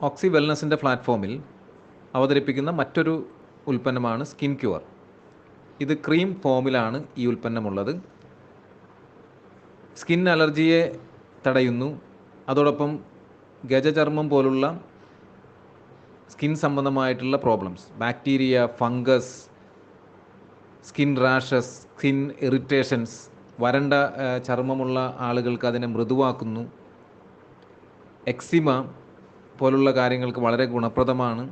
ഓക്സി വെൽനസിൻ്റെ പ്ലാറ്റ്ഫോമിൽ അവതരിപ്പിക്കുന്ന മറ്റൊരു ഉൽപ്പന്നമാണ് സ്കിൻ ക്യൂർ. ഇത് ക്രീം ഫോമിലാണ് ഈ ഉൽപ്പന്നമുള്ളത്. സ്കിൻ അലർജിയെ തടയുന്നു. അതോടൊപ്പം ഗജചർമ്മം പോലുള്ള സ്കിൻ സംബന്ധമായിട്ടുള്ള problems, bacteria, fungus, skin rashes, skin irritations, വരണ്ട ചർമ്മമുള്ള ആളുകൾക്ക് അതിനെ മൃദുവാക്കുന്നു. എക്സിമ പോലുള്ള കാര്യങ്ങൾക്ക് വളരെ ഗുണപ്രദമാണ്.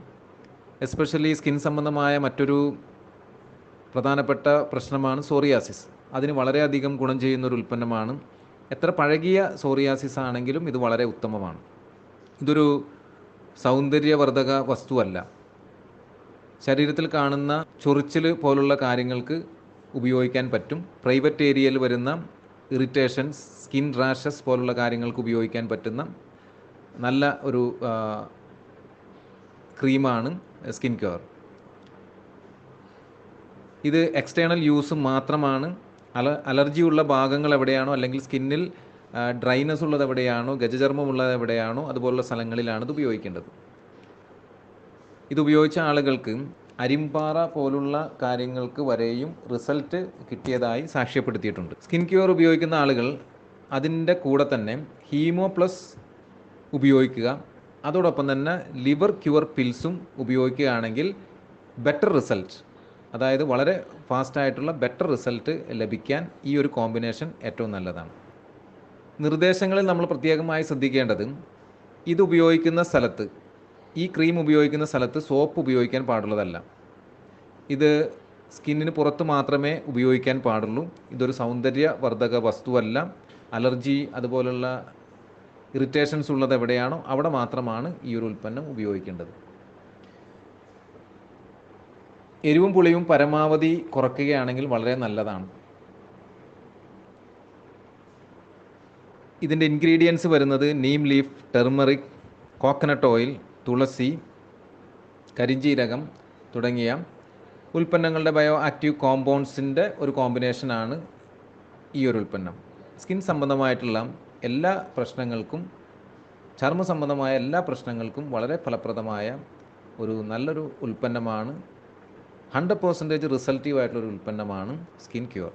എസ്പെഷ്യലി സ്കിൻ സംബന്ധമായ മറ്റൊരു പ്രധാനപ്പെട്ട പ്രശ്നമാണ് സോറിയാസിസ്. അതിന് വളരെയധികം ഗുണം ചെയ്യുന്നൊരു ഉൽപ്പന്നമാണ്. എത്ര പഴകിയ സോറിയാസിസ് ആണെങ്കിലും ഇത് വളരെ ഉത്തമമാണ്. ഇതൊരു സൗന്ദര്യവർദ്ധക വസ്തുവല്ല. ശരീരത്തിൽ കാണുന്ന ചൊറിച്ചിൽ പോലുള്ള കാര്യങ്ങൾക്ക് ഉപയോഗിക്കാൻ പറ്റും. പ്രൈവറ്റ് ഏരിയയിൽ വരുന്ന ഇറിറ്റേഷൻസ്, സ്കിൻ റാഷസ് പോലുള്ള കാര്യങ്ങൾക്ക് ഉപയോഗിക്കാൻ പറ്റുന്ന നല്ല ഒരു ക്രീമാണ് സ്കിൻ ക്യൂർ. ഇത് എക്സ്റ്റേണൽ യൂസ് മാത്രമാണ്. അലർജിയുള്ള ഭാഗങ്ങൾ എവിടെയാണോ, അല്ലെങ്കിൽ സ്കിന്നിൽ ഡ്രൈനസ് ഉള്ളത് എവിടെയാണോ, ഗജചർമ്മമുള്ളത് എവിടെയാണോ, അതുപോലുള്ള സ്ഥലങ്ങളിലാണ് ഇത് ഉപയോഗിക്കേണ്ടത്. ഇതുപയോഗിച്ച ആളുകൾക്ക് അരിമ്പാറ പോലുള്ള കാര്യങ്ങൾക്ക് വരെയും റിസൾട്ട് കിട്ടിയതായി സാക്ഷ്യപ്പെടുത്തിയിട്ടുണ്ട്. സ്കിൻ ക്യൂർ ഉപയോഗിക്കുന്ന ആളുകൾ അതിൻ്റെ കൂടെ തന്നെ ഹീമോ പ്ലസ് ഉപയോഗിക്കുക. അതോടൊപ്പം തന്നെ ലിവർ ക്യൂർ പിൽസും ഉപയോഗിക്കുകയാണെങ്കിൽ ബെറ്റർ റിസൾട്ട്, അതായത് വളരെ ഫാസ്റ്റായിട്ടുള്ള ബെറ്റർ റിസൾട്ട് ലഭിക്കാൻ ഈ ഒരു കോമ്പിനേഷൻ ഏറ്റവും നല്ലതാണ്. നിർദ്ദേശങ്ങളിൽ നമ്മൾ പ്രത്യേകമായി ശ്രദ്ധിക്കേണ്ടത്, ഇത് ഉപയോഗിക്കുന്ന സ്ഥലത്ത്, ഈ ക്രീം ഉപയോഗിക്കുന്ന സ്ഥലത്ത് സോപ്പ് ഉപയോഗിക്കാൻ പാടുള്ളതല്ല. ഇത് സ്കിന്നിന് പുറത്ത് മാത്രമേ ഉപയോഗിക്കാൻ പാടുള്ളൂ. ഇതൊരു സൗന്ദര്യവർദ്ധക വസ്തുവല്ല. അലർജി അതുപോലുള്ള ഇറിറ്റേഷൻസ് ഉള്ളത് എവിടെയാണോ അവിടെ മാത്രമാണ് ഈ ഒരു ഉൽപ്പന്നം ഉപയോഗിക്കേണ്ടത്. എരിവും പുളിയും പരമാവധി കുറയ്ക്കുകയാണെങ്കിൽ വളരെ നല്ലതാണ്. ഇതിൻ്റെ ഇൻഗ്രീഡിയൻസ് വരുന്നത് neem leaf, turmeric, coconut oil, തുളസി, കരിഞ്ജീരകം തുടങ്ങിയ ഉൽപ്പന്നങ്ങളുടെ ബയോ ആക്റ്റീവ് കോമ്പൗണ്ട്സിൻ്റെ ഒരു കോമ്പിനേഷനാണ് ഈ ഒരു ഉൽപ്പന്നം. സ്കിൻ സംബന്ധമായിട്ടുള്ള എല്ലാ പ്രശ്നങ്ങൾക്കും, ചർമ്മ സംബന്ധമായ എല്ലാ പ്രശ്നങ്ങൾക്കും വളരെ ഫലപ്രദമായ ഒരു നല്ലൊരു ഉൽപ്പന്നമാണ്. 100% റിസൾട്ടീവായിട്ടുള്ളൊരു ഉൽപ്പന്നമാണ് സ്കിൻ ക്യൂർ.